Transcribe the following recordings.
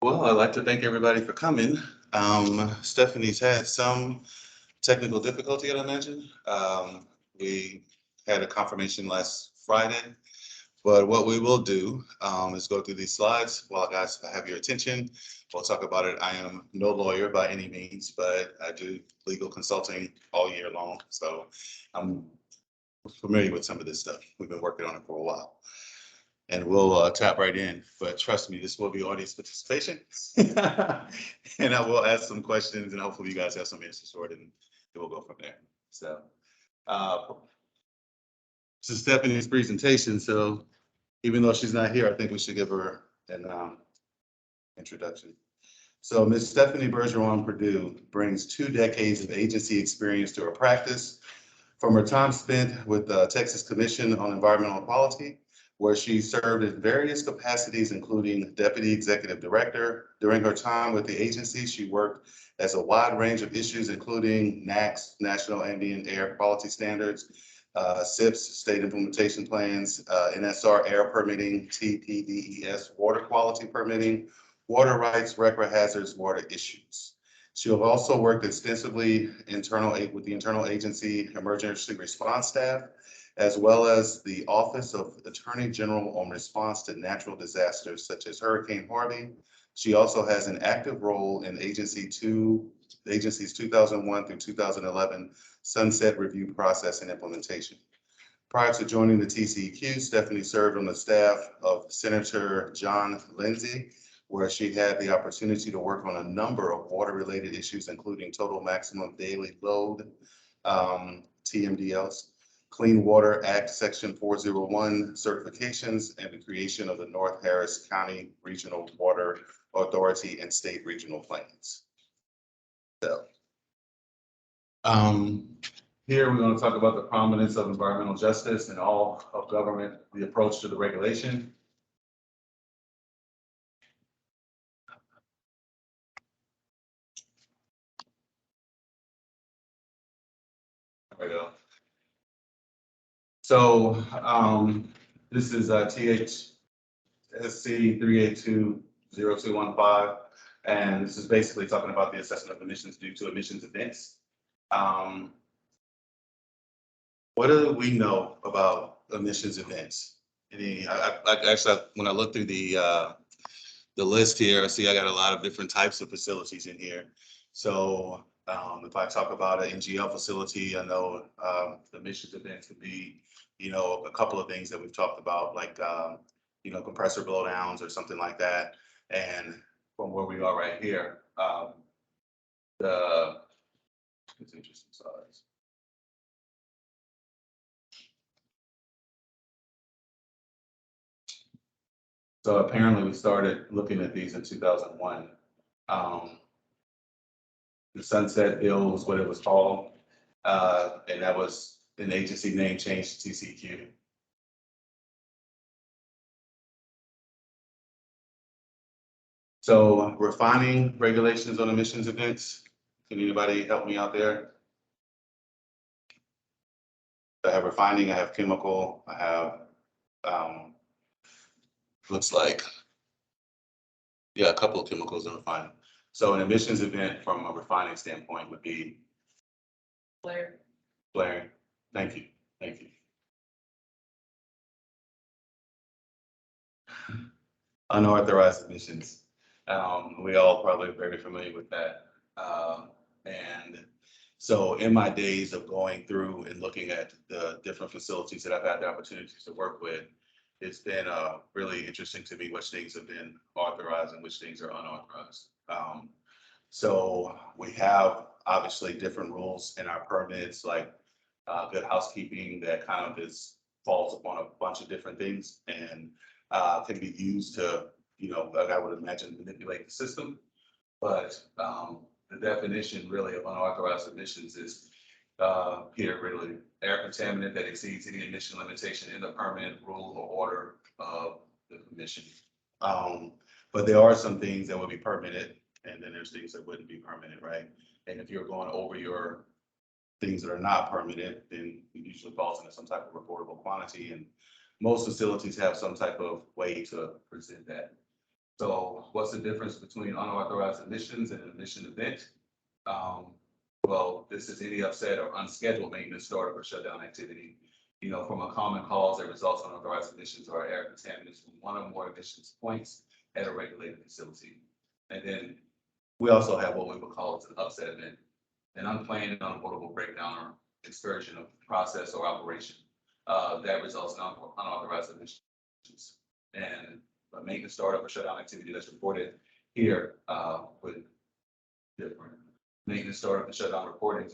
Well, I'd like to thank everybody for coming. Stephanie's had some technical difficulty, I'd imagine. We had a confirmation last Friday, but what we will do is go through these slides while guys have your attention. We'll talk about it. I am no lawyer by any means, but I do legal consulting all year long, so I'm familiar with some of this stuff. We've been working on it for a while. And we'll tap right in, but trust me, this will be audience participation. And I will ask some questions and hopefully you guys have some answers for it and we'll go from there. So uh, this is Stephanie's presentation. So even though she's not here, I think we should give her an introduction. So Ms. Stephanie Bergeron Purdue brings 2 decades of agency experience to her practice from her time spent with the Texas Commission on Environmental Quality, where she served in various capacities, including Deputy Executive Director. During her time with the agency, she worked as a wide range of issues, including NAAQS, National Ambient Air Quality Standards, SIPs, State Implementation Plans, NSR Air Permitting, TPDES Water Quality Permitting, Water Rights, Record Hazards, Water Issues. She have also worked extensively with the internal agency emergency response staff, as well as the Office of Attorney General on response to natural disasters such as Hurricane Harvey. She also has an active role in the agency's 2001 through 2011 Sunset Review process and implementation. Prior to joining the TCEQ, Stephanie served on the staff of Senator John Lindsay, where she had the opportunity to work on a number of water-related issues, including total maximum daily load, TMDLs, Clean Water Act Section 401 certifications, and the creation of the North Harris County Regional Water Authority and state regional plans. So, here we're going to talk about the prominence of environmental justice in all of government, the approach to the regulation. There we go. So this is THSC 3820215, and this is basically talking about the assessment of emissions due to emissions events. What do we know about emissions events? Actually, when I look through the list here, I see I got a lot of different types of facilities in here. So if I talk about an NGL facility, I know the emissions events could be, a couple of things that we've talked about, like, compressor blowdowns or something like that. And from where we are right here, it's interesting size. So apparently we started looking at these in 2001. The Sunset Bill was what it was called. And that was an agency name change to TCQ. So refining regulations on emissions events. Can anybody help me out there? I have refining, I have chemical, I have, looks like, yeah, a couple of chemicals in refining. So an emissions event from a refining standpoint would be? Flaring. Thank you. Thank you. Unauthorized emissions. We all probably are very familiar with that. And so in my days of going through and looking at the different facilities that I've had the opportunities to work with, it's been really interesting to me which things have been authorized and which things are unauthorized. So we have obviously different rules in our permits, like good housekeeping that kind of falls upon a bunch of different things and can be used to, like I would imagine, manipulate the system. But the definition really of unauthorized emissions is here really air contaminant that exceeds any emission limitation in the permit, rule, or order of the commission. But there are some things that will be permitted, and then there's things that wouldn't be permitted, right? And if you're going over your things that are not permitted, then it usually falls into some type of reportable quantity. And most facilities have some type of way to present that. So what's the difference between unauthorized admissions and an admission event? Well, this is any upset or unscheduled maintenance, startup, or shutdown activity. You know, from a common cause that results in unauthorized emissions or air contaminants from one or more emissions points at a regulated facility. And then we also have what we would call an upset event, an unplanned and unavoidable breakdown or excursion of process or operation that results in unauthorized emissions. And a maintenance, startup, or shutdown activity that's reported here with different maintenance, startup, and shutdown reporting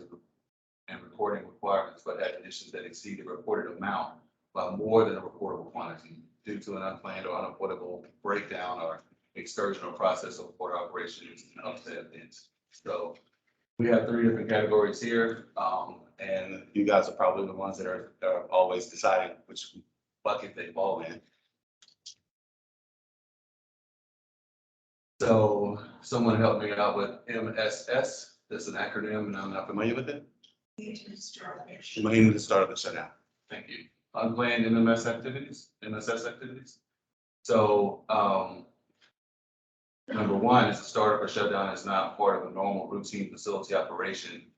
and reporting requirements, but had emissions that exceed the reported amount by more than a reportable quantity due to an unplanned or unavoidable breakdown or excursion or process of port operations and upset events. So we have 3 different categories here, and you guys are probably the ones that are always deciding which bucket they fall in. So someone help me out with MSS. That's an acronym, and I'm not familiar with it. Maintenance, start of the shutdown. Thank you. Unplanned MSS activities. So number 1 is the startup or shutdown is not part of a normal routine facility operation.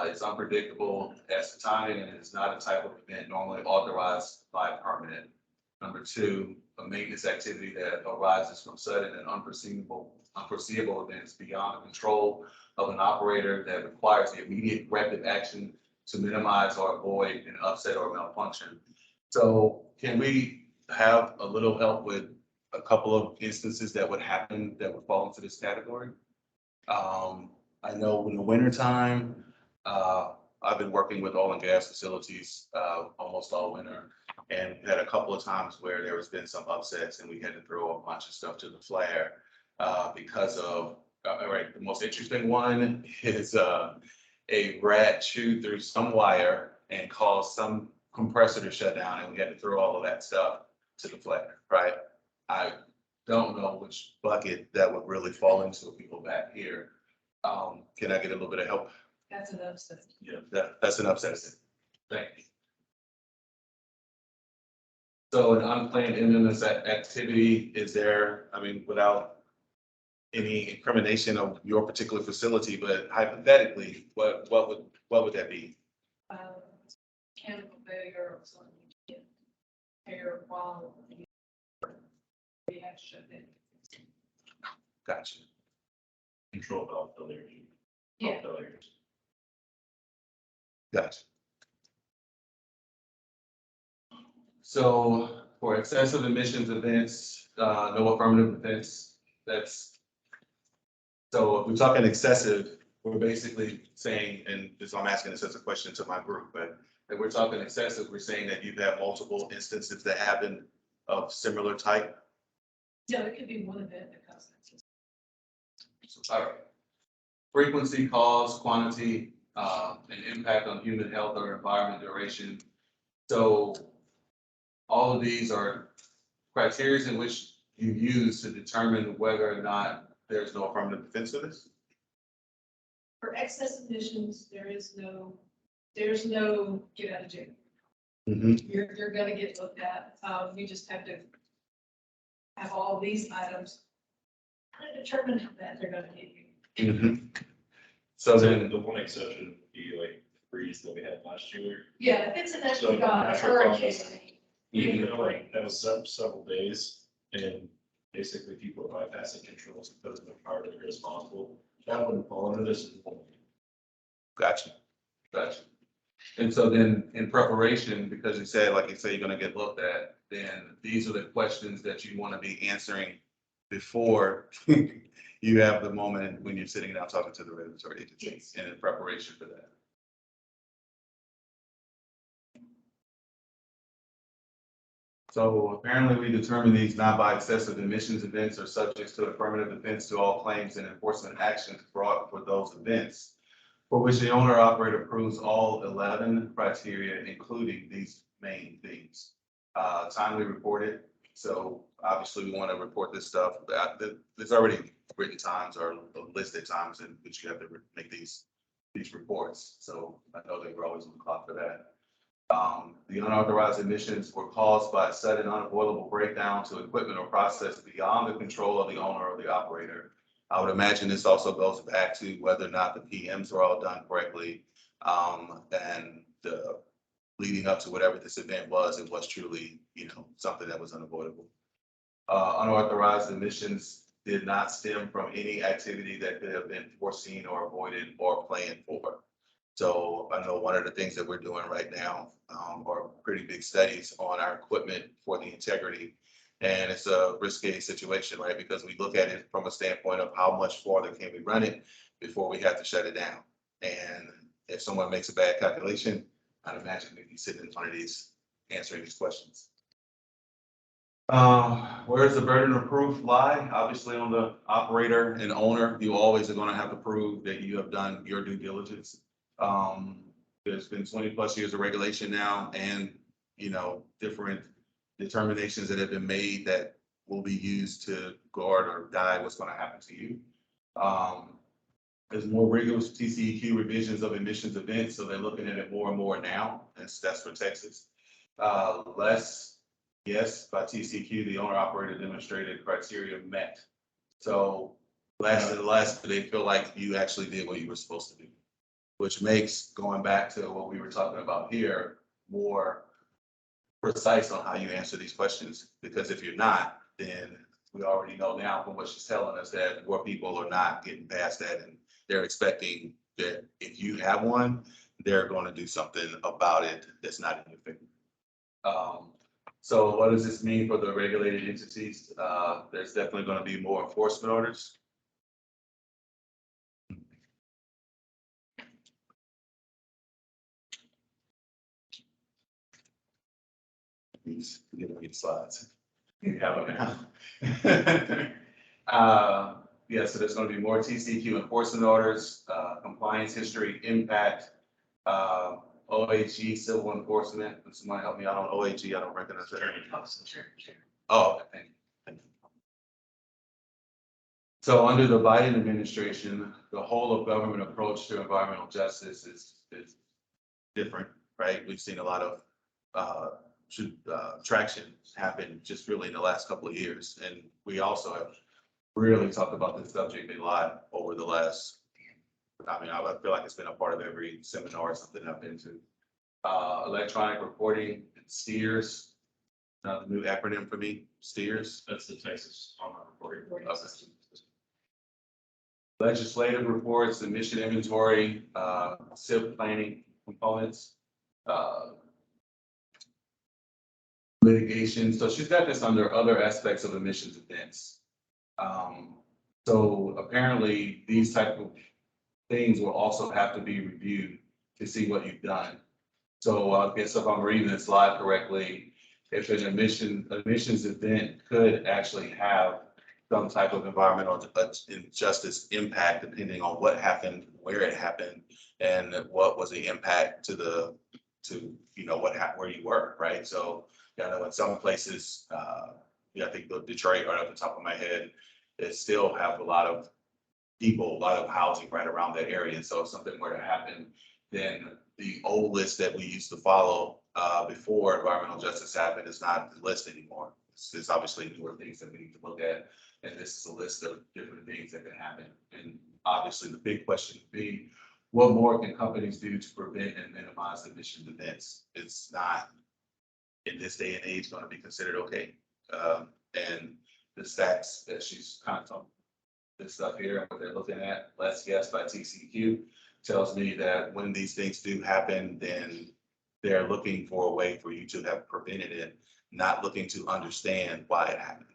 It's unpredictable as to timing, and it is not a type of event normally authorized by permanent. Number 2, a maintenance activity that arises from sudden and unforeseeable events beyond the control of an operator that requires the immediate corrective action to minimize or avoid an upset or malfunction. So can we have a little help with a couple of instances that would happen that would fall into this category? I know in the wintertime, I've been working with oil and gas facilities almost all winter, and had a couple of times where there has been some upsets and we had to throw a bunch of stuff to the flare because of, all right, the most interesting one is a rat chewed through some wire and caused some compressor to shut down, and we had to throw all of that stuff to the flare, right? I don't know which bucket that would really fall into if we go back here. Can I get a little bit of help? That's an upset. Yeah, that's an upset. Thank you. So an unplanned MMS activity is there, I mean, without any incrimination of your particular facility, but hypothetically, what would that be? Mechanical failure or something. Failure while we have shut in. Gotcha. Control valve failure. Yeah. Failures. Gotcha. So for excessive emissions events, no affirmative defense, that's. So if we're talking excessive, we're basically saying, and this, I'm asking this as a question to my group, but if we're talking excessive, we're saying that you have multiple instances that happen of similar type. Yeah, it could be one event that causes that. All right. Frequency, cause, quantity, and impact on human health or environment duration. So all of these are criteria in which you use to determine whether or not there's no affirmative defense for this. For excess emissions, there's no get out of jail. You're gonna get looked at. We just have to have all these items kind of determine that they're gonna hit you. So then, The one exception would be like the freeze that we had last year. Yeah, if it's an So extra got a natural hurricane. causes, even though like that was several days, and basically people are bypassing controls because of the power that are responsible. That wouldn't fall under this. gotcha. And so then in preparation, because you said, like you say, you're gonna get looked at, then these are the questions that you wanna be answering before you have the moment when you're sitting down talking to the regulatory agency. Yes. And in preparation for that. So apparently we determine these not by excessive emissions events are subject to affirmative defense to all claims and enforcement actions brought for those events, for which the owner operator proves all 11 criteria, including these main things. Timely reported. So obviously we want to report this stuff. There's already written times or listed times in which you have to make these reports. So I know they were always on the clock for that. The unauthorized emissions were caused by a sudden unavoidable breakdown to equipment or process beyond the control of the owner or the operator. I would imagine this also goes back to whether or not the PMs were all done correctly. And the leading up to whatever this event was, it was truly, something that was unavoidable. Unauthorized emissions did not stem from any activity that could have been foreseen or avoided or planned for. So I know one of the things that we're doing right now are pretty big studies on our equipment for the integrity. And it's a risky situation, right? Because we look at it from a standpoint of how much farther can we run it before we have to shut it down. And if someone makes a bad calculation, I'd imagine we'd be sitting in front of these, answering these questions. Where's the burden of proof lie? Obviously on the operator and owner, you always are gonna have to prove that you have done your due diligence. There's been 20+ years of regulation now and, different determinations that have been made that will be used to guard or guide what's gonna happen to you. There's more rigorous TCEQ revisions of emissions events, so they're looking at it more and more now, and that's for Texas. Less, yes, by TCEQ, the owner operator demonstrated criteria met. So less and less, they feel like you actually did what you were supposed to do, which makes going back to what we were talking about here more precise on how you answer these questions. Because if you're not, then we already know now from what she's telling us that more people are not getting past that, and they're expecting that if you have one, they're going to do something about it that's not in your favor. So what does this mean for the regulated entities? There's definitely going to be more enforcement orders. Please get me the slides. You have them now. Yeah, so there's going to be more TCEQ enforcement orders, compliance history, impact, OAG civil enforcement. Can somebody help me out on OAG? I don't recognize that. Oh, okay, thank you. So under the Biden administration, the whole of government approach to environmental justice is different, right? We've seen a lot of traction happen just really in the last couple of years. And we also have really talked about this subject a lot over the last, I feel like it's been a part of every seminar or something I've been to. Electronic reporting, STEERS, the new acronym for me, STEERS. That's the Texas online reporting. Okay. Legislative reports, emission inventory, SIP planning components, litigation. So she's got this under other aspects of emissions events. So apparently these type of things will also have to be reviewed to see what you've done. So I guess if I'm reading this slide correctly, if an emissions event could actually have some type of environmental injustice impact, depending on what happened, where it happened, and what was the impact to where you were, right? So, in some places, I think Detroit, right off the top of my head, they still have a lot of people, a lot of housing right around that area. So if something were to happen, then the old list that we used to follow before environmental justice happened is not the list anymore. It's obviously newer things that we need to look at. And this is a list of different things that can happen. And obviously the big question would be, what more can companies do to prevent and minimize emission events? It's not, in this day and age, going to be considered okay. And the stats that she's kind of talking, this stuff here, what they're looking at, less guess by TCEQ, tells me that when these things do happen, then they're looking for a way for you to have prevented it, not looking to understand why it happened.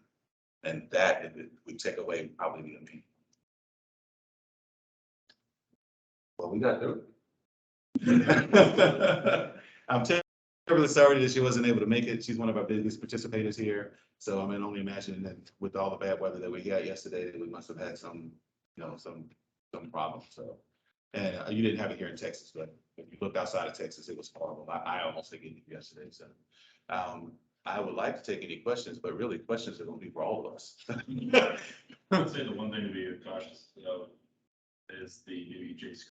And that, if it would take away, probably be a me. Well, we got through it. I'm terribly sorry that she wasn't able to make it. She's one of our biggest participators here. So I mean, only imagine that with all the bad weather that we got yesterday, we must have had some problems. So, and you didn't have it here in Texas, but if you look outside of Texas, it was horrible. I almost didn't get it yesterday. So, I would like to take any questions, but really questions are going to be for all of us. I'd say the one thing to be cautious of is the new EJ